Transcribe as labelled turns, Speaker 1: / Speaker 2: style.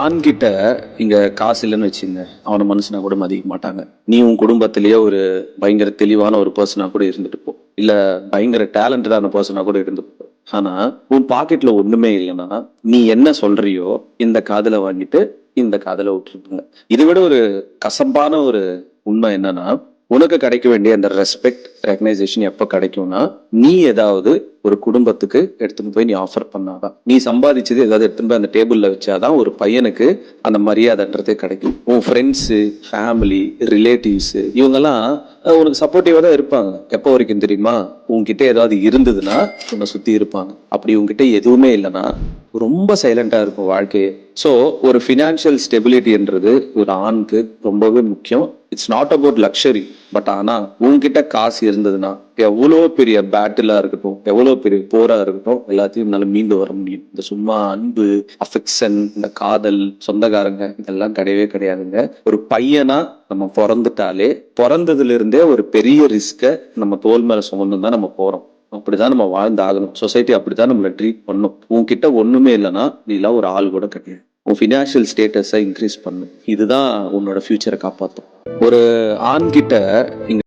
Speaker 1: ஆண்கிட்ட இங்க காசு இல்லைன்னு வச்சுங்க, அவன மனுஷனா கூட மதிக்க மாட்டாங்க. நீ உன் குடும்பத்திலேயே ஒரு பயங்கர தெளிவான ஒரு பர்சனா கூட இருந்துட்டு போ. இல்ல பயங்கர டேலண்டடான பர்சனா கூட இருந்துட்டு போ. ஆனா உன் பாக்கெட்ல ஒண்ணுமே இல்லைன்னா நீ என்ன சொல்றியோ இந்த காதுல வாங்கிட்டு இந்த காதுல விட்டுருப்பாங்க. இதை விட ஒரு கசப்பான ஒரு உண்மை என்னன்னா, உனக்கு கிடைக்க வேண்டிய அந்த ரெஸ்பெக்ட் ரெகனைசேஷன் எப்ப கிடைக்கும்னா, நீ ஏதாவது ஒரு குடும்பத்துக்கு எடுத்துன்னு போய் நீ ஆஃபர் பண்ணாதான், நீ சம்பாதிச்சது ஏதாவது எடுத்துன்னு போய் அந்த டேபிள்ல வச்சாதான் ஒரு பையனுக்கு அந்த மரியாதைன்றதே கிடைக்கும். உன் ஃப்ரெண்ட்ஸு, ஃபேமிலி, ரிலேட்டிவ்ஸ் இவங்கெல்லாம் உனக்கு சப்போர்ட்டிவா தான் இருப்பாங்க. எப்போ வரைக்கும் தெரியுமா? உன்கிட்ட ஏதாவது இருந்ததுன்னா உன்னை சுத்தி இருப்பாங்க. அப்படி உன்கிட்ட எதுவுமே இல்லைன்னா ரொம்ப சைலண்டா இருக்கும் வாழ்க்கையே. ஸோ ஒரு ஃபினான்ஷியல் ஸ்டெபிலிட்டின்றது ஒரு ஆணுக்கு ரொம்பவே முக்கியம். It's not about luxury. But ஆனா உன்கிட்ட காசு இருந்ததுன்னா எவ்வளோ பெரிய பேட்டிலா இருக்கட்டும், எவ்வளோ பெரிய போரா இருக்கட்டும், எல்லாத்தையும் என்னால மீண்டு வர முடியும். இந்த சும்மா அன்பு, அஃபெக்ஷன், இந்த காதல், சொந்தக்காரங்க இதெல்லாம் கிடையவே கிடையாதுங்க. ஒரு பையனா நம்ம பிறந்துட்டாலே பிறந்ததுல இருந்தே ஒரு பெரிய ரிஸ்க நம்ம தோல் மேல சுமந்து தான் நம்ம போறோம். அப்படிதான் நம்ம வாழ்ந்து ஆகணும். சொசைட்டி அப்படிதான் நம்மளை ட்ரீட் பண்ணும். உன்கிட்ட ஒண்ணுமே இல்லைன்னா நீ எல்லாம் ஒரு ஆள் கூட கிடையாது. உன் ஃபினான்ஷியல் ஸ்டேட்டஸை இன்க்ரீஸ் பண்ணு. இதுதான் உன்னோட ஃபியூச்சரை காப்பாற்றும். ஒரு ஆண் கிட்ட இங்க